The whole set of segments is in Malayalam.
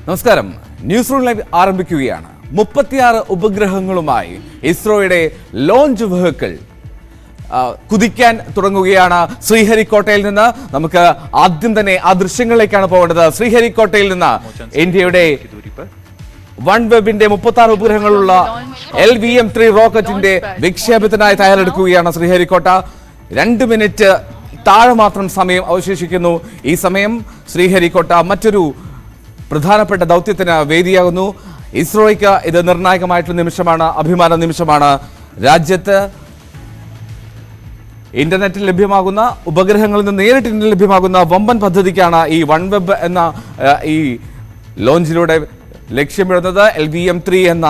നമസ്കാരം. ന്യൂസ് റൂം ലൈവ് ആരംഭിക്കുകയാണ്. 36 ഉപഗ്രഹങ്ങളുമായി ഇസ്രോയുടെ ലോഞ്ച് വെഹിക്കിൾ കുതിക്കാൻ തുടങ്ങുകയാണ്. ശ്രീഹരിക്കോട്ടയിൽ നിന്ന് നമുക്ക് ആദ്യം തന്നെ ആ ദൃശ്യങ്ങളിലേക്കാണ് പോകേണ്ടത്. ശ്രീഹരിക്കോട്ടയിൽ നിന്ന് ഇന്ത്യയുടെ OneWebന്റെ 36 ഉപഗ്രഹങ്ങളുള്ള LVM-3 റോക്കറ്റിന്റെ വിക്ഷേപത്തിനായി തയ്യാറെടുക്കുകയാണ് ശ്രീഹരിക്കോട്ട. 2 മിനിറ്റ് താഴെ മാത്രം സമയം അവശേഷിക്കുന്നു. ഈ സമയം ശ്രീഹരിക്കോട്ട മറ്റൊരു പ്രധാനപ്പെട്ട ദൗത്യത്തിന് വേദിയാകുന്നു. ഇസ്രോയ്ക്ക് ഇത് നിർണായകമായിട്ടുള്ള നിമിഷമാണ്, അഭിമാന നിമിഷമാണ്. രാജ്യത്ത് ഇന്റർനെറ്റിൽ ലഭ്യമാകുന്ന ഉപഗ്രഹങ്ങളിൽ നിന്ന് നേരിട്ട് ലഭ്യമാകുന്ന വമ്പൻ പദ്ധതിക്കാണ് ഈ OneWeb എന്ന ഈ ലോഞ്ചിലൂടെ ലക്ഷ്യമിടുന്നത്. LVM-3 എന്ന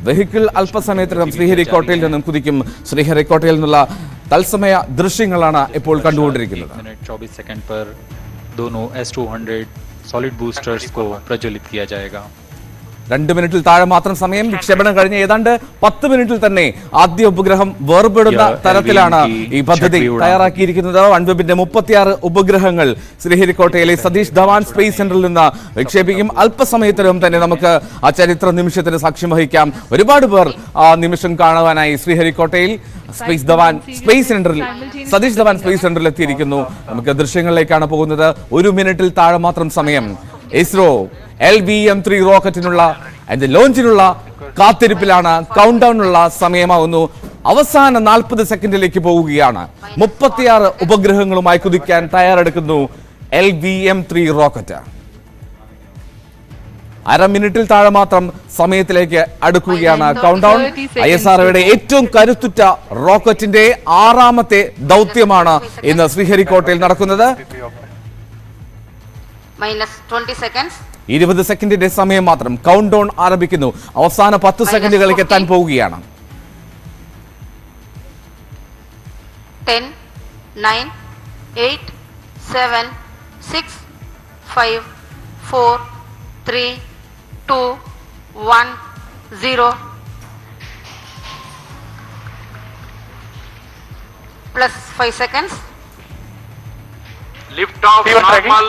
വെഹിക്കിൾ അല്പസമയത്തിനകം ശ്രീഹരിക്കോട്ടയിൽ നിന്നും കുതിക്കും. ശ്രീഹരിക്കോട്ടയിൽ നിന്നുള്ള തത്സമയ ദൃശ്യങ്ങളാണ് ഇപ്പോൾ കണ്ടുകൊണ്ടിരിക്കുന്നത്. 2 മിനിറ്റിൽ താഴെ മാത്രം സമയം. വിക്ഷേപണം കഴിഞ്ഞ് ഏതാണ്ട് 10 മിനിറ്റിൽ തന്നെ ആദ്യ ഉപഗ്രഹം വേർപെടുന്ന തരത്തിലാണ് ഈ പദ്ധതി തയ്യാറാക്കിയിരിക്കുന്നത്. OneWebന്റെ 36 ഉപഗ്രഹങ്ങൾ ശ്രീഹരിക്കോട്ടയിലെ സതീഷ് ധവാൻ സ്പേസ് സെന്ററിൽ നിന്ന് വിക്ഷേപിക്കും. അല്പസമയത്തിനും തന്നെ നമുക്ക് ആ ചരിത്ര നിമിഷത്തിന് സാക്ഷ്യം വഹിക്കാം. ഒരുപാട് പേർ ആ നിമിഷം കാണുവാനായി ശ്രീഹരിക്കോട്ടയിൽ സതീഷ് ധവാൻ സ്പേസ് സെന്ററിൽ എത്തിയിരിക്കുന്നു. നമുക്ക് ദൃശ്യങ്ങളിലേക്കാണ് പോകുന്നത്. 1 മിനിറ്റിൽ താഴെ മാത്രം സമയം. ഇസ്രോ LVM-3 റോക്കറ്റിനുള്ള അതിന്റെ ലോഞ്ചിനുള്ള കാത്തിരിപ്പിലാണ്. കൗണ്ട് ഡൗണിനുള്ള സമയമാകുന്നു. അവസാന 40 സെക്കൻഡിലേക്ക് പോവുകയാണ്. 36 ഉപഗ്രഹങ്ങളുമായി കുതിക്കാൻ തയ്യാറെടുക്കുന്നു LVM-3 റോക്കറ്റ്. 1/2 മിനിറ്റിൽ താഴെ മാത്രം സമയത്തിലേക്ക് അടുക്കുകയാണ് കൗണ്ട് ഡൗൺ. ISROയുടെ ഏറ്റവും കരുത്തുറ്റ റോക്കറ്റിന്റെ 6ാമത്തെ ദൗത്യമാണ് ഇന്ന് ശ്രീഹരിക്കോട്ടയിൽ നടക്കുന്നത്. 20 സെക്കൻഡിന്റെ സമയം മാത്രം. കൗണ്ട് ഡൗൺ ആരംഭിക്കുന്നു. അവസാന 10 സെക്കൻഡുകളിലേക്ക് എത്താൻ പോവുകയാണ്. 10, 9, 8, 7, 6, 5, 4, 3, 2, 1, 0. Plus 5 seconds. Lift off normal.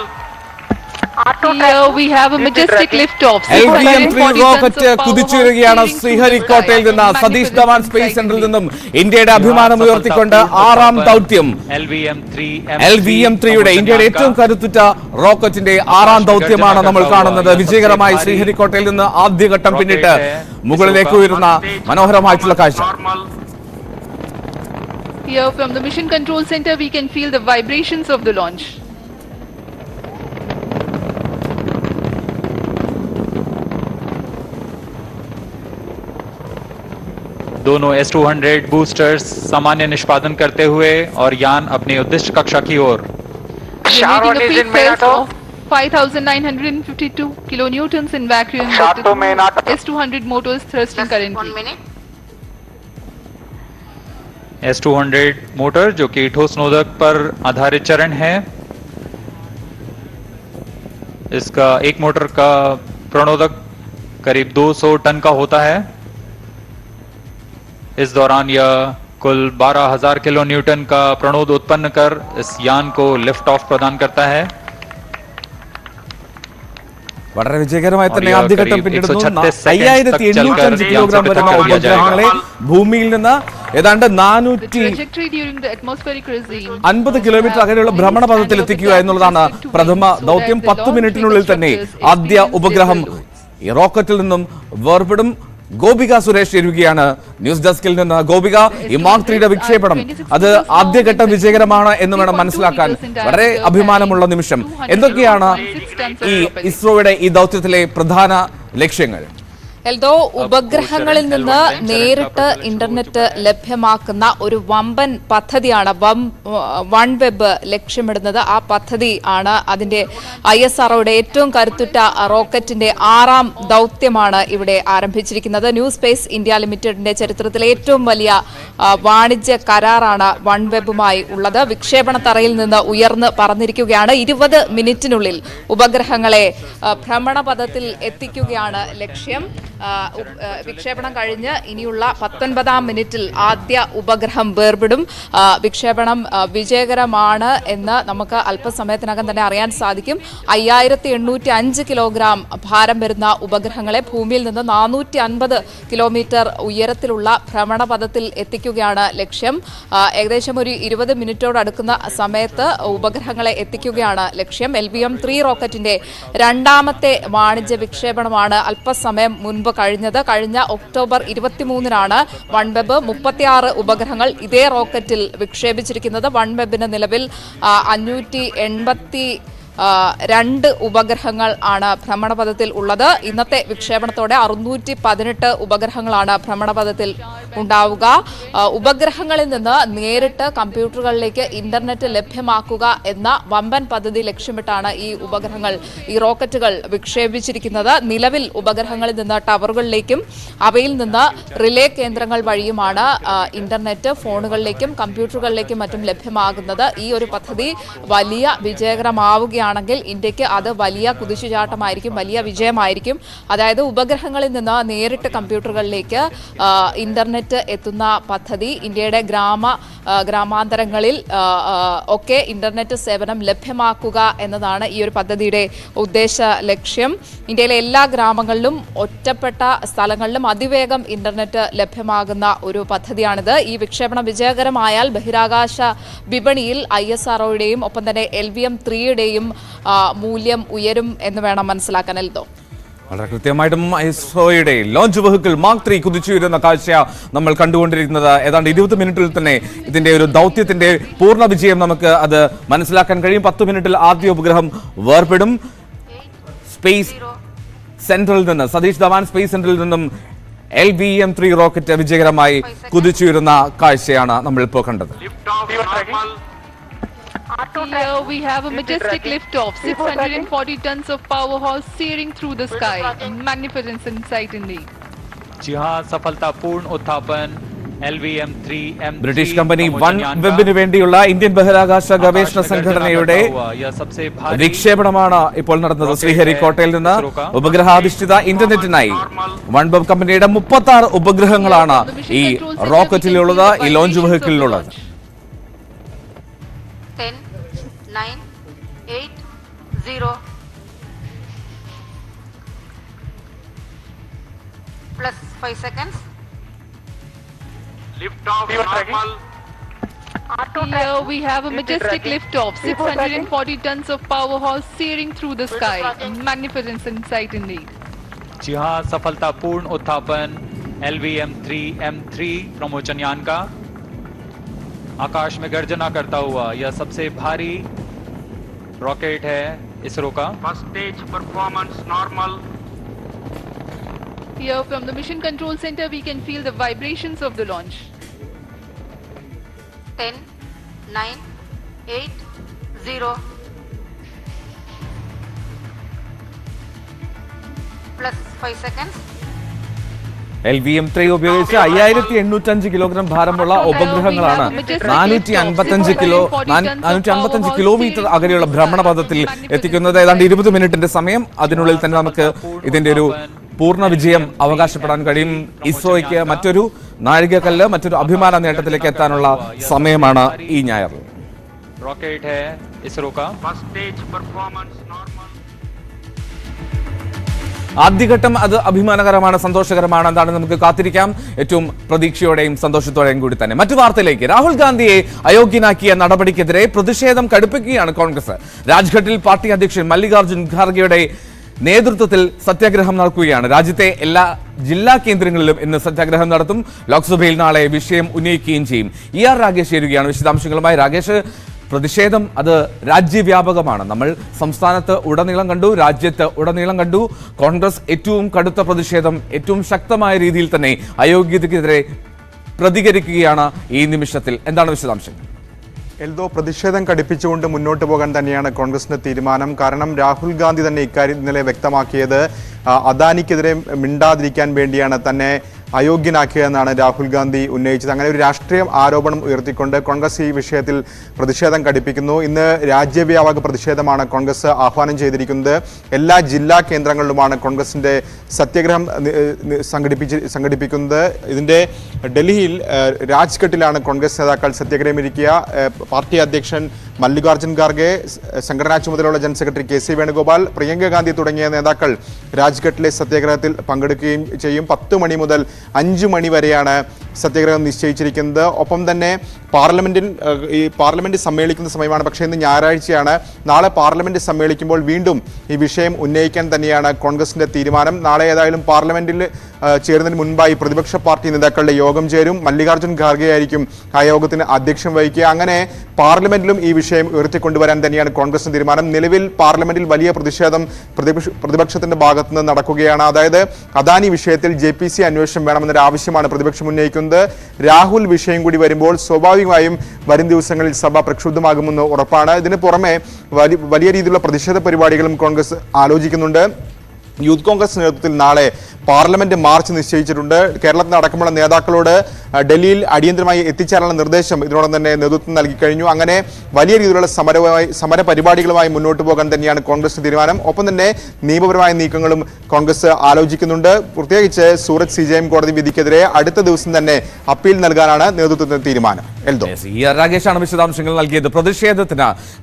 Here we have a majestic lift-off. LVM-3 rocket കുതിച്ചുയരുകയാണ് ശ്രീഹരിക്കോട്ടയിൽ നിന്ന്. സതീഷ് ധവാൻ സ്പേസ് സെന്ററിൽ നിന്നും ഇന്ത്യയുടെ അഭിമാനം ഉയർത്തിക്കൊണ്ട് 6ാം ദൗത്യം LVM-3യുടെ ഇന്ത്യയുടെ ഏറ്റവും കരുത്തുറ്റ റോക്കറ്റിന്റെ 6ാം ദൗത്യമാണ് നമ്മൾ കാണുന്നത്. വിജയകരമായി ശ്രീഹരിക്കോട്ടയിൽ നിന്ന് ആദ്യഘട്ടം പിന്നിട്ട് മുകളിലേക്ക് ഉയരുന്ന മനോഹരമായിട്ടുള്ള കാഴ്ച. Here from the Mission Control Center we can feel the vibrations of the launch. दोनों S-200 बूस्टर्स सामान्य निष्पादन करते हुए और यान अपनी उद्दिष्ट कक्षा की ओर 5,952 kilonewtons in vacuum with S-200 motors thrusting currently. S-200 motor जो कि ठोस नोदक पर आधारित चरण है, इसका एक मोटर का प्रणोदक करीब 200 टन का होता है. इस दौरान यह कुल 12,000 किलो न्यूटन का प्रणोद उत्पन्न कर इस यान को लिफ्ट ऑफ प्रदान करता है. വളരെ വിജയകരമായി തന്നെ ആദ്യഘട്ടം പിന്നിടുന്നു. 5805 കിലോഗ്രാം വരുന്ന ഉപഗ്രഹങ്ങളെ ഭൂമിയിൽ നിന്ന് ഏതാണ്ട് 450 കിലോമീറ്റർ അകലെയുള്ള ഭ്രമണപഥത്തിൽ എത്തിക്കുക എന്നുള്ളതാണ് പ്രഥമ ദൗത്യം. 10 മിനിറ്റിനുള്ളിൽ തന്നെ ആദ്യ ഉപഗ്രഹം ഈ റോക്കറ്റിൽ നിന്നും വേർപെടും. ഗോപിക സുരേഷ് ചേരുകയാണ് ന്യൂസ് ഡെസ്കിൽ നിന്ന്. ഗോപിക, ഈ മാർക്ക് 3യുടെ വിക്ഷേപണം അത് ആദ്യഘട്ടം വിജയകരമാണ് എന്ന് വേണം മനസ്സിലാക്കാൻ. വളരെ അഭിമാനമുള്ള നിമിഷം. എന്തൊക്കെയാണ് ഈ ഇസ്രോയുടെ ഈ ദൗത്യത്തിലെ പ്രധാന ലക്ഷ്യങ്ങൾ? എൽദോ, ഉപഗ്രഹങ്ങളിൽ നിന്ന് നേരിട്ട് ഇന്റർനെറ്റ് ലഭ്യമാക്കുന്ന ഒരു വമ്പൻ പദ്ധതിയാണ് OneWeb ലക്ഷ്യമിടുന്നത്. ആ പദ്ധതി ആണ് അതിന്റെ ISROയുടെ ഏറ്റവും കരുത്തുറ്റ റോക്കറ്റിന്റെ 6ാം ദൗത്യമാണ് ഇവിടെ ആരംഭിച്ചിരിക്കുന്നത്. ന്യൂ സ്പേസ് ഇന്ത്യ ലിമിറ്റഡിന്റെ ചരിത്രത്തിലെ ഏറ്റവും വലിയ വാണിജ്യ കരാറാണ് OneWebുമായി ഉള്ളത്. വിക്ഷേപണ തറയിൽ നിന്ന് ഉയർന്ന് പറന്നിരിക്കുകയാണ്. 20 മിനിറ്റിനുള്ളിൽ ഉപഗ്രഹങ്ങളെ ഭ്രമണപഥത്തിൽ എത്തിക്കുകയാണ് ലക്ഷ്യം. വിക്ഷേപണം കഴിഞ്ഞ് ഇനിയുള്ള 19-ാം മിനിറ്റിൽ ആദ്യ ഉപഗ്രഹം വേർപെടും. വിക്ഷേപണം വിജയകരമാണ് എന്ന് നമുക്ക് അല്പസമയത്തിനകം തന്നെ അറിയാൻ സാധിക്കും. 5805 കിലോഗ്രാം ഭാരം വരുന്ന ഉപഗ്രഹങ്ങളെ ഭൂമിയിൽ നിന്ന് 450 കിലോമീറ്റർ ഉയരത്തിലുള്ള ഭ്രമണപഥത്തിൽ എത്തിക്കുകയാണ് ലക്ഷ്യം. ഏകദേശം ഒരു 20 മിനിറ്റോടടുക്കുന്ന സമയത്ത് ഉപഗ്രഹങ്ങളെ എത്തിക്കുകയാണ് ലക്ഷ്യം. LVM-3 റോക്കറ്റിന്റെ രണ്ടാമത്തെ വാണിജ്യ വിക്ഷേപണമാണ് അല്പസമയം മുൻപ് കഴിഞ്ഞത്. കഴിഞ്ഞ ഒക്ടോബർ 23-നാണ് വൺവെബ് 36 ഉപഗ്രഹങ്ങൾ ഇതേ റോക്കറ്റിൽ വിക്ഷേപിച്ചിരിക്കുന്നത്. വൺവെബിന് നിലവിൽ 582 ഉപഗ്രഹങ്ങൾ ആണ് ഭ്രമണപഥത്തിൽ ഉള്ളത്. ഇന്നത്തെ വിക്ഷേപണത്തോടെ 618 ഉപഗ്രഹങ്ങളാണ് ഭ്രമണപഥത്തിൽ ഉണ്ടാവുക. ഉപഗ്രഹങ്ങളിൽ നിന്ന് നേരിട്ട് കമ്പ്യൂട്ടറുകളിലേക്ക് ഇന്റർനെറ്റ് ലഭ്യമാക്കുക എന്ന വമ്പൻ പദ്ധതി ലക്ഷ്യമിട്ടാണ് ഈ റോക്കറ്റുകൾ വിക്ഷേപിച്ചിരിക്കുന്നത്. നിലവിൽ ഉപഗ്രഹങ്ങളിൽ നിന്ന് ടവറുകളിലേക്കും അവയിൽ നിന്ന് റിലേ കേന്ദ്രങ്ങൾ വഴിയുമാണ് ഇന്റർനെറ്റ് ഫോണുകളിലേക്കും കമ്പ്യൂട്ടറുകളിലേക്കും മറ്റും ലഭ്യമാകുന്നത്. ഈ ഒരു പദ്ധതി വലിയ വിജയകരമാവുകയാണെങ്കിൽ ഇന്ത്യക്ക് അത് വലിയ കുതിച്ചുചാട്ടമായിരിക്കും, വലിയ വിജയമായിരിക്കും. അതായത് ഉപഗ്രഹങ്ങളിൽ നിന്ന് നേരിട്ട് കമ്പ്യൂട്ടറുകളിലേക്ക് ഇന്റർനെറ്റ് എത്തുന്ന പദ്ധതി ഇന്ത്യയുടെ ഗ്രാമാന്തരങ്ങളിൽ ഒക്കെ ഇന്റർനെറ്റ് സേവനം ലഭ്യമാക്കുക എന്നതാണ് ഈ ഒരു പദ്ധതിയുടെ ഉദ്ദേശ ലക്ഷ്യം. ഇന്ത്യയിലെ എല്ലാ ഗ്രാമങ്ങളിലും ഒറ്റപ്പെട്ട സ്ഥലങ്ങളിലും അതിവേഗം ഇന്റർനെറ്റ് ലഭ്യമാകുന്ന ഒരു പദ്ധതിയാണിത്. ഈ വിക്ഷേപണം വിജയകരമായാൽ ബഹിരാകാശ വിപണിയിൽ ISROയുടെയും ഒപ്പം തന്നെ LVM-3യുടെയും മൂല്യം ഉയരും എന്ന് വേണം മനസ്സിലാക്കാൻ. എൽദോ, വളരെ കൃത്യമായിട്ടും ISROയുടെ ലോഞ്ച് വെഹിക്കിൾ മാർക്ക് 3 കുതിച്ചുയരുന്ന കാഴ്ച നമ്മൾ കണ്ടുകൊണ്ടിരിക്കുന്നത്. ഏതാണ്ട് 20 മിനിറ്റിൽ തന്നെ ഇതിന്റെ ഒരു ദൗത്യത്തിന്റെ പൂർണ്ണ വിജയം നമുക്ക് അത് മനസ്സിലാക്കാൻ കഴിയും. 10 മിനിറ്റിൽ ആദ്യ ഉപഗ്രഹം വേർപെടും. സ്പേസ് സെന്ററിൽ നിന്ന്, സതീഷ് ധവാൻ സ്പേസ് സെന്ററിൽ നിന്നും LVM-3 റോക്കറ്റ് വിജയകരമായി കുതിച്ചുയരുന്ന കാഴ്ചയാണ് നമ്മൾ ഇപ്പോൾ കണ്ടത്. Here we have a majestic liftoff, 640 tons of powerhouse searing through the sky. Magnificent sight indeed. जी हाँ, सफलतापूर्ण उत्थापन LVM-3 ബ്രിട്ടീഷ് കമ്പനി വൺവെബിന് വേണ്ടിയുള്ള ഇന്ത്യൻ ബഹിരാകാശ ഗവേഷണ സംഘടനയുടെ വിക്ഷേപണമാണ് ഇപ്പോൾ നടന്നത്. ശ്രീഹരിക്കോട്ടയിൽ നിന്ന് ഉപഗ്രഹാധിഷ്ഠിത ഇന്റർനെറ്റിനായി വൺവെബ് കമ്പനിയുടെ 36 ഉപഗ്രഹങ്ങളാണ് ഈ റോക്കറ്റിലുള്ളത്, ഈ launch വെഹിക്കിളിലുള്ളത്. 10, 9, 8, 0 plus 5 seconds. Lift off normal. Here we have a majestic liftoff, 640 tons of powerhouse searing through the sky. Magnificent sight indeed. जी हाँ, सफलतापूर्ण उत्थापन LVM-3 प्रमोचन यान का आकाश में गर्जना करता हुआ यह सबसे भारी रॉकेट है इसरो का. First stage performance normal. Here from the mission control center we can feel the vibrations of the launch. 10, 9, 8, 0 plus 5 seconds. LVM-3 ഉപയോഗിച്ച് 5805 കിലോഗ്രാം ഭാരമുള്ള ഉപഗ്രഹങ്ങളാണ് 455 കിലോമീറ്റർ അകലെയുള്ള ഭ്രമണപഥത്തിൽ എത്തിക്കുന്നത്. ഏതാണ്ട് 20 മിനിറ്റിന്റെ സമയം, അതിനുള്ളിൽ തന്നെ നമുക്ക് ഇതിന്റെ ഒരു പൂർണ്ണ വിജയം അവകാശപ്പെടാൻ കഴിയും. ഇസ്രോയ്ക്ക് മറ്റൊരു നാഴികക്കല്ല്, മറ്റൊരു അഭിമാന നേട്ടത്തിലേക്ക് എത്താനുള്ള സമയമാണ് ഈ ഞായർ. रॉकेट है इसरो का. First stage performance normal. ആദ്യഘട്ടം അത് അഭിമാനകരമാണ്, സന്തോഷകരമാണ്. എന്താണ് നമുക്ക് കാത്തിരിക്കാം, ഏറ്റവും പ്രതീക്ഷയോടെയും സന്തോഷത്തോടെയും കൂടി തന്നെ. മറ്റു വാർത്തയിലേക്ക്. രാഹുൽ ഗാന്ധിയെ അയോഗ്യനാക്കിയ നടപടിക്കെതിരെ പ്രതിഷേധം കടുപ്പിക്കുകയാണ് കോൺഗ്രസ്. രാജ്ഘട്ടിൽ പാർട്ടി അധ്യക്ഷൻ മല്ലികാർജ്ജുൻ ഖാർഗെയുടെ നേതൃത്വത്തിൽ സത്യാഗ്രഹം നടക്കുകയാണ്. രാജ്യത്തെ എല്ലാ ജില്ലാ കേന്ദ്രങ്ങളിലും ഇന്ന് സത്യാഗ്രഹം നടത്തും. ലോക്സഭയിൽ നാളെ വിഷയം ഉന്നയിക്കുകയും ചെയ്യും. ER രാഗേഷ് ചേരുകയാണ് വിശദാംശങ്ങളുമായി. രാഗേഷ്, പ്രതിഷേധം അത് രാജ്യവ്യാപകമാണ്. നമ്മൾ സംസ്ഥാനത്ത് ഉടനീളം കണ്ടു, രാജ്യത്ത് ഉടനീളം കണ്ടു. കോൺഗ്രസ് ഏറ്റവും കടുത്ത പ്രതിഷേധം ഏറ്റവും ശക്തമായ രീതിയിൽ തന്നെ അയോഗ്യതയ്ക്കെതിരെ പ്രതികരിക്കുകയാണ് ഈ നിമിഷത്തിൽ. എന്താണ് വിശദാംശം? എൽദോ, പ്രതിഷേധം കടുപ്പിച്ചുകൊണ്ട് മുന്നോട്ട് പോകാൻ തന്നെയാണ് കോൺഗ്രസിന്റെ തീരുമാനം. കാരണം രാഹുൽ ഗാന്ധി തന്നെ ഇക്കാര്യം ഇന്നലെ വ്യക്തമാക്കിയത് അദാനിക്കെതിരെ മിണ്ടാതിരിക്കാൻ വേണ്ടിയാണ് തന്നെ അയോഗ്യനാക്കുക എന്നാണ് രാഹുൽ ഗാന്ധി ഉന്നയിച്ചത്. അങ്ങനെ ഒരു രാഷ്ട്രീയ ആരോപണം ഉയർത്തിക്കൊണ്ട് കോൺഗ്രസ് ഈ വിഷയത്തിൽ പ്രതിഷേധം ഘടിപ്പിക്കുന്നു. ഇന്ന് രാജ്യവ്യാപക പ്രതിഷേധമാണ് കോൺഗ്രസ് ആഹ്വാനം ചെയ്തിരിക്കുന്നത്. എല്ലാ ജില്ലാ കേന്ദ്രങ്ങളിലുമാണ് കോൺഗ്രസിന്റെ സത്യാഗ്രഹം സംഘടിപ്പിക്കുന്നത്. ഇതിന്റെ ഡൽഹിയിൽ രാജ്ഘട്ടിലാണ് കോൺഗ്രസ് നേതാക്കൾ സത്യാഗ്രഹം ഇരിക്കുക. പാർട്ടി അധ്യക്ഷൻ മല്ലികാർജ്ജുൻ ഖാർഗെ, സംഘടനാ ചുമതലയുള്ള general secretary KC Venugopal, Priyanka Gandhi തുടങ്ങിയ നേതാക്കൾ രാജ്ഘട്ടിലെ സത്യാഗ്രഹത്തിൽ പങ്കെടുക്കുകയും ചെയ്യും. 10 മണി മുതൽ 5 മണി വരെയാണ് സത്യാഗ്രഹം നിശ്ചയിച്ചിരിക്കുന്നത്. ഒപ്പം തന്നെ പാർലമെന്റ് സമ്മേളിക്കുന്ന സമയമാണ്. പക്ഷേ ഇന്ന് ഞായറാഴ്ചയാണ്. നാളെ പാർലമെന്റ് സമ്മേളിക്കുമ്പോൾ വീണ്ടും ഈ വിഷയം ഉന്നയിക്കാൻ തന്നെയാണ് കോൺഗ്രസിന്റെ തീരുമാനം. നാളെ ഏതായാലും പാർലമെന്റിൽ ചേരുന്നതിന് മുൻപായി പ്രതിപക്ഷ പാർട്ടി നേതാക്കളുടെ യോഗം ചേരും. മല്ലികാർജ്ജുൻ ഖാർഗെ ആയിരിക്കും ആ യോഗത്തിന് അധ്യക്ഷം വഹിക്കുക. അങ്ങനെ പാർലമെന്റിലും ഈ വിഷയം ഉയർത്തിക്കൊണ്ടുവരാൻ തന്നെയാണ് കോൺഗ്രസിന്റെ തീരുമാനം. നിലവിൽ പാർലമെന്റിൽ വലിയ പ്രതിഷേധം പ്രതിപക്ഷത്തിന്റെ ഭാഗത്തുനിന്ന് നടക്കുകയാണ്. അതായത് അദാനി വിഷയത്തിൽ JPC അന്വേഷണം വേണമെന്നൊരു ആവശ്യമാണ് പ്രതിപക്ഷം ഉന്നയിക്കുന്നത്. രാഹുൽ വിഷയം കൂടി വരുമ്പോൾ സ്വാഭാവികമായും വരും ദിവസങ്ങളിൽ സഭ പ്രക്ഷുബ്ധമാകുമെന്ന് ഉറപ്പാണ്. ഇതിന് പുറമെ വലിയ രീതിയിലുള്ള പ്രതിഷേധ പരിപാടികളും കോൺഗ്രസ് ആലോചിക്കുന്നുണ്ട്. യൂത്ത് കോൺഗ്രസ് നേതൃത്വത്തിൽ നാളെ പാർലമെന്റ് മാർച്ച് നിശ്ചയിച്ചിട്ടുണ്ട്. കേരളത്തിൽ അടക്കമുള്ള നേതാക്കളോട് ഡൽഹിയിൽ അടിയന്തരമായി എത്തിച്ചേരാനുള്ള നിർദ്ദേശം ഇതിനോടൊപ്പം തന്നെ നേതൃത്വം നൽകി കഴിഞ്ഞു. അങ്ങനെ വലിയ രീതിയിലുള്ള സമര പരിപാടികളുമായി മുന്നോട്ട് പോകാൻ തന്നെയാണ് കോൺഗ്രസ് തീരുമാനം. ഒപ്പം തന്നെ നിയമപരമായ നീക്കങ്ങളും കോൺഗ്രസ് ആലോചിക്കുന്നുണ്ട്. പ്രത്യേകിച്ച് സൂറത്ത് CJM കോടതി വിധിക്കെതിരെ അടുത്ത ദിവസം തന്നെ അപ്പീൽ നൽകാനാണ് നേതൃത്വത്തിന്റെ തീരുമാനം. രാകേഷാണ് വിശദാംശങ്ങൾ നൽകിയത്.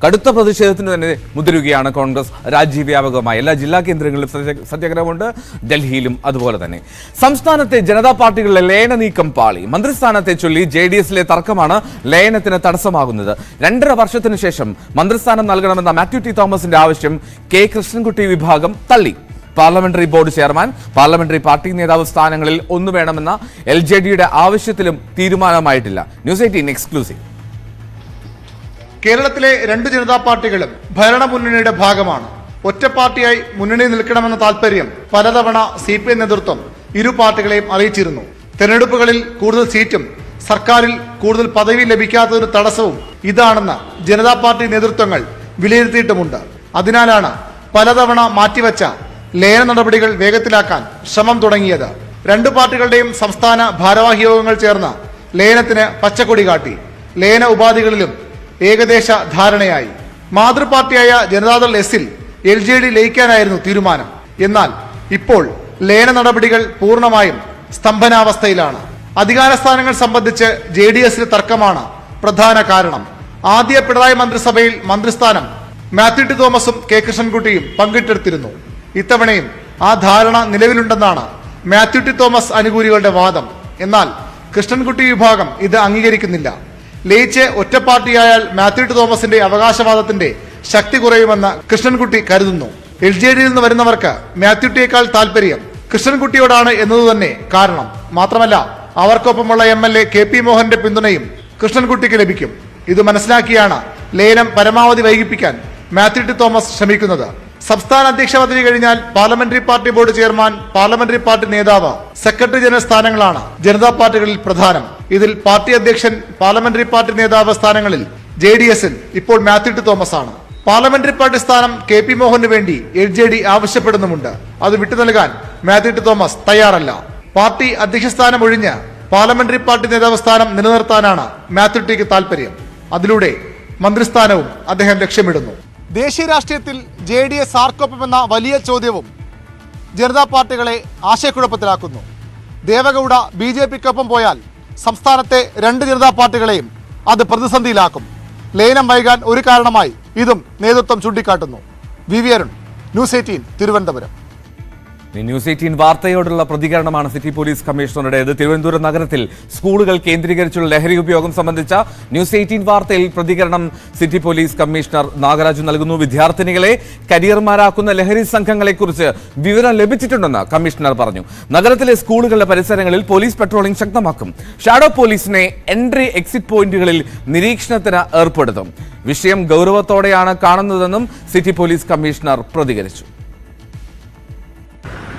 കടുത്ത പ്രതിഷേധത്തിന് തന്നെ മുതിരുകയാണ് കോൺഗ്രസ്. രാജ്യവ്യാപകമായി എല്ലാ ജില്ലാ കേന്ദ്രങ്ങളിലും സത്യാഗ്രഹമുണ്ട്, ഡൽഹിയിലും അതുപോലെ തന്നെ. സംസ്ഥാനത്തെ ജനതാ പാർട്ടികളിലെ ലയന നീക്കം പാളി. മന്ത്രിസ്ഥാനത്തെ ചൊല്ലി JDS-ലെ തർക്കമാണ് ലയനത്തിന് തടസ്സമാകുന്നത്. 2.5 വർഷത്തിനു ശേഷം മന്ത്രിസ്ഥാനം നൽകണമെന്ന മാത്യു T. തോമസിന്റെ ആവശ്യം K. കൃഷ്ണൻകുട്ടി വിഭാഗം തള്ളി. Parliamentary board chairman, parliamentary party നേതാവ് സ്ഥാനങ്ങളിൽ ഒന്ന് വേണമെന്ന LJD-യുടെ ആവശ്യത്തിലും തീരുമാനമായിട്ടില്ല. News 18 exclusive. കേരളത്തിലെ 2 ജനതാ പാർട്ടികളും ഭരണമുന്നണിയുടെ ഭാഗമാണ്. ഒറ്റ പാർട്ടിയായി മുന്നണി നിൽക്കണമെന്ന താൽപര്യം പലതവണ CPI നേതൃത്വം ഇരു പാർട്ടികളെയും അറിയിച്ചിരുന്നു. തെരഞ്ഞെടുപ്പുകളിൽ കൂടുതൽ സീറ്റും സർക്കാരിൽ കൂടുതൽ പദവി ലഭിക്കാത്തതിന് തടസ്സവും ഇതാണെന്ന് ജനതാ പാർട്ടി നേതൃത്വങ്ങൾ വിലയിരുത്തിയിട്ടുമുണ്ട്. അതിനാലാണ് പലതവണ മാറ്റിവെച്ച ലയന നടപടികൾ വേഗത്തിലാക്കാൻ ശ്രമം തുടങ്ങിയത്. 2 പാർട്ടികളുടെയും സംസ്ഥാന ഭാരവാഹി യോഗങ്ങൾ ചേർന്ന് ലയനത്തിന് പച്ചക്കൊടി കാട്ടി. ലയന ഉപാധികളിലും ഏകദേശ ധാരണയായി. മാതൃപാർട്ടിയായ ജനതാദൾ S-ൽ LJD ലയിക്കാനായിരുന്നു തീരുമാനം. എന്നാൽ ഇപ്പോൾ ലയന നടപടികൾ പൂർണ്ണമായും സ്തംഭനാവസ്ഥയിലാണ്. അധികാര സ്ഥാനങ്ങൾ സംബന്ധിച്ച് JDS-ലെ തർക്കമാണ് പ്രധാന കാരണം. ആദ്യ പിണറായി മന്ത്രിസഭയിൽ മന്ത്രിസ്ഥാനം മാത്യു T. തോമസും K. കൃഷ്ണൻകുട്ടിയും പങ്കിട്ടെടുത്തിരുന്നു. ഇത്തവണയും ആ ധാരണ നിലവിലുണ്ടെന്നാണ് മാത്യു T. തോമസ് അനുകൂലികളുടെ വാദം. എന്നാൽ കൃഷ്ണൻകുട്ടി വിഭാഗം ഇത് അംഗീകരിക്കുന്നില്ല. ലയിച്ച് ഒറ്റ പാർട്ടിയായാൽ മാത്യു T. തോമസിന്റെ അവകാശവാദത്തിന്റെ ശക്തി കുറയുമെന്ന് കൃഷ്ണൻകുട്ടി കരുതുന്നു. LJD-യിൽ നിന്ന് വരുന്നവർക്ക് മാത്യു T.യേക്കാൾ താല്പര്യം കൃഷ്ണൻകുട്ടിയോടാണ് എന്നതുതന്നെ കാരണം. മാത്രമല്ല അവർക്കൊപ്പമുള്ള MLA KP മോഹന്റെ പിന്തുണയും കൃഷ്ണൻകുട്ടിക്ക് ലഭിക്കും. ഇത് മനസ്സിലാക്കിയാണ് ലയനം പരമാവധി വൈകിപ്പിക്കാൻ മാത്യു T. തോമസ് ശ്രമിക്കുന്നത്. സംസ്ഥാന അധ്യക്ഷ പദവി കഴിഞ്ഞാൽ parliamentary party board chairman, parliamentary party നേതാവ്, സെക്രട്ടറി ജനറൽ സ്ഥാനങ്ങളാണ് ജനതാ പാർട്ടികളിൽ പ്രധാനം. ഇതിൽ പാർട്ടി അധ്യക്ഷൻ, പാർലമെന്ററി പാർട്ടി നേതാവ് സ്ഥാനങ്ങളിൽ JDS-ൽ ഇപ്പോൾ മാത്യു T. തോമസ് ആണ്. പാർലമെന്ററി പാർട്ടി സ്ഥാനം KP മോഹന് വേണ്ടി LJD ആവശ്യപ്പെടുന്നുമുണ്ട്. അത് വിട്ടു നൽകാൻ മാത്യു T. തോമസ് തയ്യാറല്ല. പാർട്ടി അധ്യക്ഷ സ്ഥാനം ഒഴിഞ്ഞ് പാർലമെന്ററി പാർട്ടി നേതാവ് സ്ഥാനം നിലനിർത്താനാണ് മാത്യു T.ക്ക് താല്പര്യം. അതിലൂടെ മന്ത്രിസ്ഥാനവും അദ്ദേഹം ലക്ഷ്യമിടുന്നു. ദേശീയ രാഷ്ട്രീയത്തിൽ JDS ആർക്കൊപ്പമെന്ന വലിയ ചോദ്യവും ജനതാ പാർട്ടികളെ ആശയക്കുഴപ്പത്തിലാക്കുന്നു. ദേവഗൌഡ BJP-ക്കൊപ്പം പോയാൽ സംസ്ഥാനത്തെ 2 ജനതാ പാർട്ടികളെയും അത് പ്രതിസന്ധിയിലാക്കും. ലയനം വൈകാൻ ഒരു കാരണമായി ഇതും നേതൃത്വം ചൂണ്ടിക്കാട്ടുന്നു. VV Arun, news 18 Thiruvananthapuram. News 18 വാർത്തയോടുള്ള പ്രതികരണമാണ് സിറ്റി പോലീസ് കമ്മീഷണറുടേത്. തിരുവനന്തപുരം നഗരത്തിൽ സ്കൂളുകൾ കേന്ദ്രീകരിച്ചുള്ള ലഹരി ഉപയോഗം സംബന്ധിച്ച ന്യൂസ് 18 വാർത്തയിൽ പ്രതികരണം സിറ്റി പോലീസ് കമ്മീഷണർ നാഗരാജു നൽകുന്നു. വിദ്യാർത്ഥിനികളെ കരിയർമാരാക്കുന്ന ലഹരി സംഘങ്ങളെക്കുറിച്ച് വിവരം ലഭിച്ചിട്ടുണ്ടെന്ന് കമ്മീഷണർ പറഞ്ഞു. നഗരത്തിലെ സ്കൂളുകളുടെ പരിസരങ്ങളിൽ പോലീസ് പെട്രോളിംഗ് ശക്തമാക്കും. ഷാഡോ പോലീസിനെ എൻട്രി എക്സിറ്റ് പോയിന്റുകളിൽ നിരീക്ഷണത്തിന് ഏർപ്പെടുത്തും. വിഷയം ഗൗരവത്തോടെയാണ് കാണുന്നതെന്നും സിറ്റി പോലീസ് കമ്മീഷണർ പ്രതികരിച്ചു.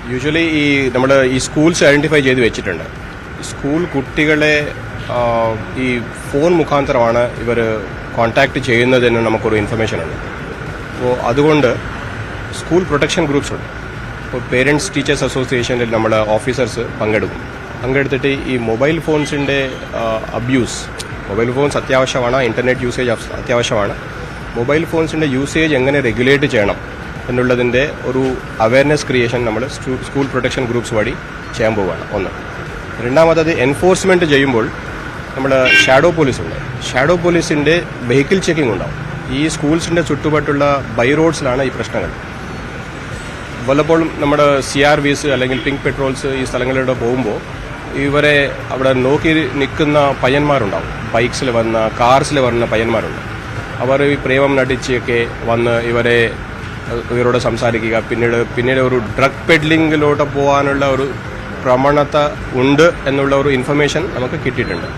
യൂഷ്വലി നമ്മൾ ഈ സ്കൂൾസ് ഐഡൻറ്റിഫൈ ചെയ്ത് വെച്ചിട്ടുണ്ട്. സ്കൂൾ കുട്ടികളെ ഈ ഫോൺ മുഖാന്തരമാണ് ഇവർ കോൺടാക്റ്റ് ചെയ്യുന്നതെന്ന് നമുക്കൊരു ഇൻഫർമേഷൻ ഉണ്ട്. അപ്പോൾ അതുകൊണ്ട് സ്കൂൾ പ്രൊട്ടക്ഷൻ ഗ്രൂപ്പ്സ് ഉണ്ട്. ഇപ്പോൾ പേരൻറ്റ്സ് ടീച്ചേഴ്സ് അസോസിയേഷനിൽ നമ്മൾ ഓഫീസേഴ്സ് പങ്കെടുക്കും. പങ്കെടുത്തിട്ട് ഈ മൊബൈൽ ഫോൺസിൻ്റെ അബ്യൂസ്, മൊബൈൽ ഫോൺസ് അത്യാവശ്യമാണ്, ഇൻ്റർനെറ്റ് യൂസേജ് അത്യാവശ്യമാണ്, മൊബൈൽ ഫോൺസിൻ്റെ യൂസേജ് എങ്ങനെ റെഗുലേറ്റ് ചെയ്യണം എന്നുള്ളതിൻ്റെ ഒരു അവയർനെസ് ക്രിയേഷൻ നമ്മൾ സ്കൂൾ പ്രൊട്ടക്ഷൻ ഗ്രൂപ്പ്സ് വഴി ചെയ്യാൻ പോവുകയാണ്. ഒന്ന്. രണ്ടാമത്തത് എൻഫോഴ്സ്മെൻറ്റ് ചെയ്യുമ്പോൾ നമ്മൾ ഷാഡോ പോലീസ് ഉണ്ട്. ഷാഡോ പോലീസിൻ്റെ വെഹിക്കിൾ ചെക്കിംഗ് ഉണ്ടാവും. ഈ സ്കൂൾസിൻ്റെ ചുറ്റുപാട്ടുള്ള ബൈ റോഡ്സിലാണ് ഈ പ്രശ്നങ്ങൾ. വല്ലപ്പോഴും നമ്മുടെ CRVs അല്ലെങ്കിൽ പിങ്ക് പെട്രോൾസ് ഈ സ്ഥലങ്ങളിലൂടെ പോകുമ്പോൾ ഇവരെ അവിടെ നോക്കി നിൽക്കുന്ന പയ്യന്മാരുണ്ടാവും. ബൈക്സിൽ വന്ന, കാർസിൽ വരുന്ന പയ്യന്മാരുണ്ട്. അവർ ഈ പ്രേമം നടിച്ചൊക്കെ വന്ന് ഇവരോട് സംസാരിക്കുക, പിന്നീട് ഒരു ഡ്രഗ് പെഡ്ലിങ്ങിലോട്ട് പോകാനുള്ള ഒരു പ്രവണത ഉണ്ട് എന്നുള്ള ഒരു ഇൻഫർമേഷൻ നമുക്ക് കിട്ടിയിട്ടുണ്ട്.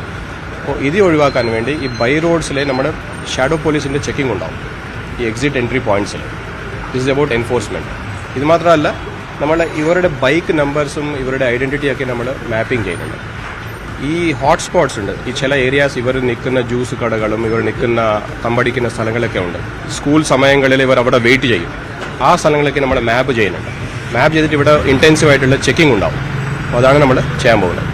അപ്പോൾ ഇത് ഒഴിവാക്കാൻ വേണ്ടി ഈ ബൈ റോഡ്സിലെ നമ്മുടെ ഷാഡോ പോലീസിൻ്റെ ചെക്കിംഗ് ഉണ്ടാവും ഈ എക്സിറ്റ് എൻട്രി പോയിന്റ്സിൽ. This is about enforcement. ഇത് മാത്രമല്ല, നമ്മൾ ഇവരുടെ ബൈക്ക് നമ്പേഴ്സും ഇവരുടെ ഐഡൻറ്റിറ്റിയൊക്കെ നമ്മൾ മാപ്പിംഗ് ചെയ്യുന്നുണ്ട്. ഈ ഹോട്ട്സ്പോട്ട്സ് ഉണ്ട്. ഈ ചില ഏരിയാസ് ഇവർ നിൽക്കുന്ന ജ്യൂസ് കടകളും ഇവർ നിൽക്കുന്ന തമ്പടിക്കുന്ന സ്ഥലങ്ങളൊക്കെ ഉണ്ട്. സ്കൂൾ സമയങ്ങളിൽ ഇവർ അവിടെ വെയിറ്റ് ചെയ്യും. ആ സ്ഥലങ്ങളൊക്കെ നമ്മൾ മാപ്പ് ചെയ്യുന്നുണ്ട്. മാപ്പ് ചെയ്തിട്ട് ഇവിടെ ഇൻറ്റൻസീവായിട്ടുള്ള ചെക്കിംഗ് ഉണ്ടാവും. അപ്പോൾ അതാണ് നമ്മൾ ചെയ്യാൻ പോകുന്നത്.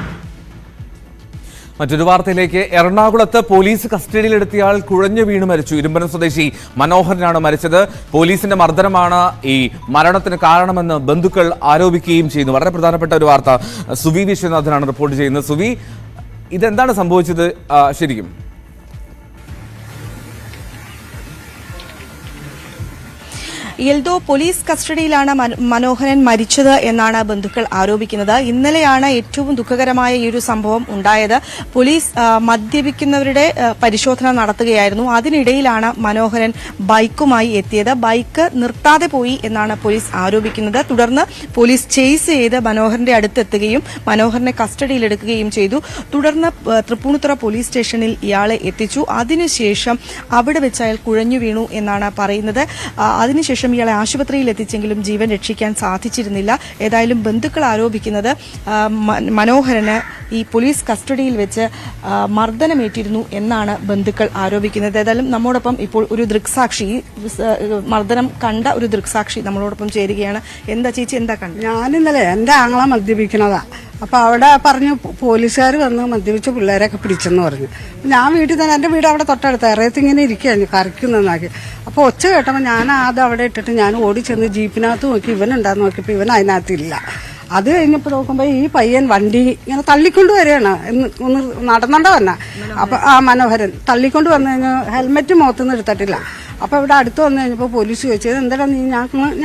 മറ്റൊരു വാർത്തയിലേക്ക്. എറണാകുളത്ത് പോലീസ് കസ്റ്റഡിയിലെടുത്തിയാൾ കുഴഞ്ഞു വീണ് മരിച്ചു. ഇരുമ്പനം സ്വദേശി മനോഹരനാണ് മരിച്ചത്. പോലീസിന്റെ മർദ്ദനമാണ് ഈ മരണത്തിന് കാരണമെന്ന് ബന്ധുക്കൾ ആരോപിക്കുകയും ചെയ്യുന്നു. വളരെ പ്രധാനപ്പെട്ട ഒരു വാർത്ത സുവി വിശ്വനാഥനാണ് റിപ്പോർട്ട് ചെയ്യുന്നത്. സുവി, ഇതെന്താണ് സംഭവിച്ചത് ശരിക്കും? എൽദോ, പോലീസ് കസ്റ്റഡിയിലാണ് മനോഹരൻ മരിച്ചത് എന്നാണ് ബന്ധുക്കൾ ആരോപിക്കുന്നത്. ഇന്നലെയാണ് ഏറ്റവും ദുഃഖകരമായ ഈ ഒരു സംഭവം ഉണ്ടായത്. പോലീസ് മദ്യപിക്കുന്നവരുടെ പരിശോധന നടത്തുകയായിരുന്നു. അതിനിടയിലാണ് മനോഹരൻ ബൈക്കുമായി എത്തിയത്. ബൈക്ക് നിർത്താതെ പോയി എന്നാണ് പോലീസ് ആരോപിക്കുന്നത്. തുടർന്ന് പോലീസ് ചേസ് ചെയ്ത് മനോഹരന്റെ അടുത്തെത്തുകയും മനോഹരനെ കസ്റ്റഡിയിലെടുക്കുകയും ചെയ്തു. തുടർന്ന് തൃപ്പൂണിത്തുറ പോലീസ് സ്റ്റേഷനിൽ ഇയാളെ എത്തിച്ചു. അതിനുശേഷം അവിടെ വെച്ച് അയാൾ കുഴഞ്ഞു വീണു എന്നാണ് പറയുന്നത്. അതിനുശേഷം ഇയാളെ ആശുപത്രിയിൽ എത്തിച്ചെങ്കിലും ജീവൻ രക്ഷിക്കാൻ സാധിച്ചിരുന്നില്ല. ഏതായാലും ബന്ധുക്കൾ ആരോപിക്കുന്നത് മനോഹരന് ഈ പോലീസ് കസ്റ്റഡിയിൽ വെച്ച് മർദ്ദനമേറ്റിരുന്നു എന്നാണ് ബന്ധുക്കൾ ആരോപിക്കുന്നത്. ഏതായാലും നമ്മോടൊപ്പം ഇപ്പോൾ ഒരു ദൃക്സാക്ഷി, മർദ്ദനം കണ്ട ഒരു ദൃക്സാക്ഷി നമ്മളോടൊപ്പം ചേരുകയാണ്. എന്താ ചേച്ചി, എന്താ കണ്ടത്? ഞാനിന്നലെ എൻ്റെ ആങ്ങളെ മദ്യപിക്കണതാ. അപ്പോൾ അവിടെ പറഞ്ഞു പോലീസുകാർ വന്ന് മദ്യപിച്ച പിള്ളേരെയൊക്കെ പിടിച്ചെന്ന് പറഞ്ഞു. ഞാൻ വീട്ടിൽ തന്നെ, എൻ്റെ വീട് അവിടെ തൊട്ടടുത്ത് ഇറയത്ത് ഇങ്ങനെ ഇരിക്കുകയാണ് കറിക്കുന്നതാക്കി. അപ്പോൾ ഒച്ച കേട്ടപ്പോൾ ഞാൻ ആദ്യം അവിടെ ഇട്ടിട്ട് ഞാൻ ഓടി ചെന്ന് ജീപ്പിനകത്ത് നോക്കി, ഇവനുണ്ടാന്ന് നോക്കിയപ്പോൾ ഇവൻ അതിനകത്തില്ല. അത് കഴിഞ്ഞപ്പോൾ നോക്കുമ്പോൾ ഈ പയ്യൻ വണ്ടി ഇങ്ങനെ തള്ളിക്കൊണ്ട് വരികയാണ്. ഒന്ന് നടന്നണ്ട വന്ന. അപ്പോൾ ആ മനോഹരൻ തള്ളിക്കൊണ്ട് വന്നു കഴിഞ്ഞാൽ ഹെൽമെറ്റ് മുഖത്തുനിന്ന് എടുത്തിട്ടില്ല. അപ്പോൾ ഇവിടെ അടുത്ത് വന്നു കഴിഞ്ഞപ്പോൾ പോലീസ് ചോദിച്ചത്, എന്താടാ നീ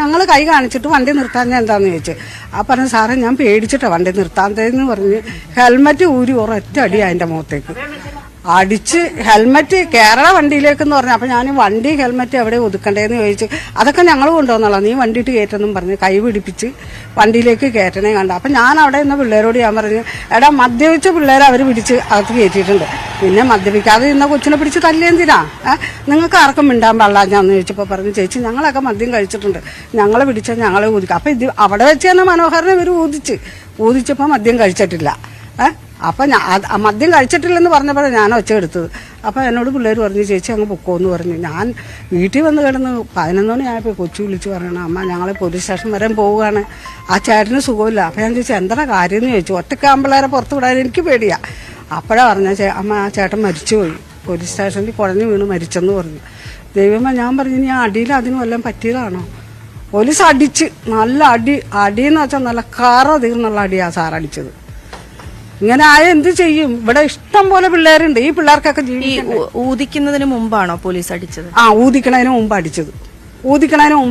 ഞങ്ങൾ കൈ കാണിച്ചിട്ട് വണ്ടി നിർത്താൻ എന്താണെന്ന് ചോദിച്ചു. ആ പറഞ്ഞു, സാറേ ഞാൻ പേടിച്ചിട്ടാണ് വണ്ടി നിർത്താത്തതെന്ന് പറഞ്ഞ് ഹെൽമെറ്റ് ഊരി ഒരൊറ്റ അടി അതിൻ്റെ മുഖത്തേക്ക് അടിച്ച്. ഹെൽമെറ്റ് കേരള വണ്ടിയിലേക്കെന്ന് പറഞ്ഞു. അപ്പോൾ ഞാൻ വണ്ടി ഹെൽമെറ്റ് എവിടെ ഒതുക്കണ്ടേന്ന് ചോദിച്ചു. അതൊക്കെ ഞങ്ങൾ കൊണ്ടുവന്നോളാം, നീ വണ്ടിയിട്ട് കയറ്റെന്നും പറഞ്ഞ് കൈ പിടിപ്പിച്ച് വണ്ടിയിലേക്ക് കയറ്റണേ കണ്ട. അപ്പം ഞാൻ അവിടെ നിന്ന് പിള്ളേരോട് ഞാൻ പറഞ്ഞു, എടാ മദ്യപിച്ച പിള്ളേരെ അവർ പിടിച്ച് അകത്ത് കയറ്റിയിട്ടുണ്ട്, പിന്നെ മദ്യപിക്കാതെ ഇന്ന കൊച്ചിനെ പിടിച്ച് തല്ലിയെന്തിനാ, നിങ്ങൾക്ക് ആർക്കും മിണ്ടാൻ പാടില്ല ഞാന്ന് ചോദിച്ചപ്പോൾ പറഞ്ഞു, ചേച്ചി ഞങ്ങളൊക്കെ മദ്യം കഴിച്ചിട്ടുണ്ട്, ഞങ്ങളെ പിടിച്ചാൽ ഞങ്ങളെ ഊതിക്കും. അപ്പം ഇത് അവിടെ വെച്ച് തന്നെ മനോഹരനെ ഇവർ ഊതിച്ചപ്പോൾ മദ്യം കഴിച്ചിട്ടില്ല. അപ്പം മദ്യം കഴിച്ചിട്ടില്ലെന്ന് പറഞ്ഞപ്പോൾ ഞാൻ ഒച്ച എടുത്തത്. അപ്പോൾ എന്നോട് പിള്ളേർ പറഞ്ഞു, ചേച്ചി അങ്ങ് പൊക്കോന്ന് പറഞ്ഞു. ഞാൻ വീട്ടിൽ വന്ന് കിടന്ന് 11 മണിയായപ്പോൾ കൊച്ചു വിളിച്ച് പറയണം, അമ്മ ഞങ്ങളെ പോലീസ് സ്റ്റേഷൻ വരെ പോവുകയാണ്, ആ ചേട്ടന് സുഖമില്ല. അപ്പോൾ ഞാൻ ചോദിച്ചു എന്താ കാര്യം എന്ന് ചോദിച്ചു. ഒറ്റക്കാമ്പിള്ളേരെ പുറത്ത് വിടാൻ എനിക്ക് പേടിയാണ്. അപ്പോഴാണ് പറഞ്ഞ അമ്മ ആ ചേട്ടൻ മരിച്ചുപോയി, പോലീസ് സ്റ്റേഷനിൽ കുഴഞ്ഞു വീണ് മരിച്ചെന്ന് പറഞ്ഞു. ദൈവമേ, ഞാൻ പറഞ്ഞു ഇനി അടിയിൽ അതിനും വല്ലതും പറ്റിയതാണോ? പോലീസ് അടിച്ച് നല്ല അടിയെന്ന് വെച്ചാൽ നല്ല കറ തീർന്നുള്ള അടിയാണ് സാർ അടിച്ചത്. ഇങ്ങനെ ആയ എന്ത് ചെയ്യും? ഇവിടെ ഇഷ്ടം പോലെ പിള്ളേരുണ്ട്. ഈ പിള്ളേർക്കൊക്കെ ഊതിക്കുന്നതിന് മുമ്പാണോ പോലീസ് അടിച്ചത്? ആ, ഊതിക്കണതിന് മുമ്പ്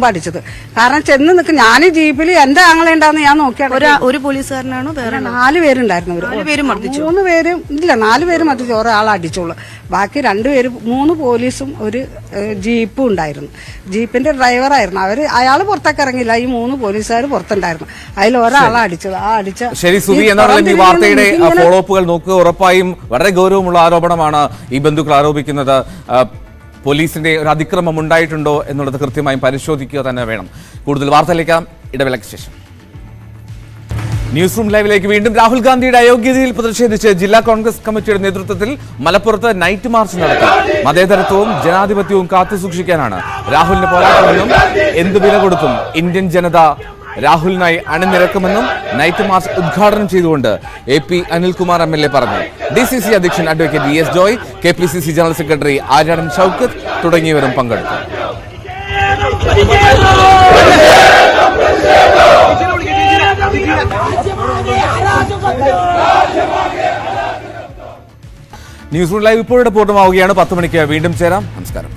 അടിച്ചത്. കാരണം ചെന്ന് നിൽക്കും, ഞാൻ ജീപ്പിൽ എന്റെ ആങ്ങളെ ഉണ്ടാന്ന് ഞാൻ നോക്കിയാണ്. ഒരു പോലീസുകാരനാണോ വേറെ? 4 പേരുണ്ടായിരുന്നു. 3 പേരും ഇല്ല, 4 പേര് മതിച്ച് ഒരാൾ അടിച്ചോളൂ. ബാക്കി 2 പേര്, 3 പോലീസും ഒരു ജീപ്പും ഉണ്ടായിരുന്നു. ജീപ്പിന്റെ ഡ്രൈവറായിരുന്നു. അയാൾ പുറത്തേക്ക് ഇറങ്ങില്ല, ഈ 3 പോലീസുകാർ പുറത്തുണ്ടായിരുന്നു. അതിൽ ഒരാളെ അടിച്ചത്. ആ അടിച്ച ശരി സുവി, എന്നാലും ഈ വാർത്തയുടെ ഫോളോ അപ്പുകൾ നോക്കുക. ഉറപ്പായും വളരെ ഗൗരവമുള്ള ആരോപണമാണ് ഈ ബന്ധുക്കൾ ആരോപിക്കുന്നത്. പോലീസിന്റെ ഒരു അതിക്രമം ഉണ്ടായിട്ടുണ്ടോ എന്നുള്ളത് കൃത്യമായും പരിശോധിക്കുക തന്നെ വേണം. കൂടുതൽ വാർത്തയിലേക്ക് ഇടവേളയ്ക്ക് ശേഷം. ന്യൂസ് റൂം ലൈവിലേക്ക് വീണ്ടും. രാഹുൽ ഗാന്ധിയുടെ അയോഗ്യതയിൽ പ്രതിഷേധിച്ച് ജില്ലാ കോൺഗ്രസ് കമ്മിറ്റിയുടെ നേതൃത്വത്തിൽ മലപ്പുറത്ത് നൈറ്റ് മാർച്ച് നടത്തി. മതേതരത്വവും ജനാധിപത്യവും കാത്തുസൂക്ഷിക്കാനാണ് രാഹുലിന്റെ പോരാട്ടമെന്നും എന്ത് വില കൊടുത്തും ഇന്ത്യൻ ജനത രാഹുലിനായി അണിനിരക്കുമെന്നും നൈറ്റ് മാർച്ച് ഉദ്ഘാടനം ചെയ്തുകൊണ്ട് AP അനിൽകുമാർ MLA പറഞ്ഞു. DCC അധ്യക്ഷൻ advocate VS Joy, KPCC general secretary Aryadan Shoukath തുടങ്ങിയവരും പങ്കെടുത്തു. ന്യൂസ് റൂം ലൈവ് ഇപ്പോഴും പൂർണ്ണമാവുകയാണ്. 10 മണിക്ക് വീണ്ടും ചേരാം. നമസ്കാരം.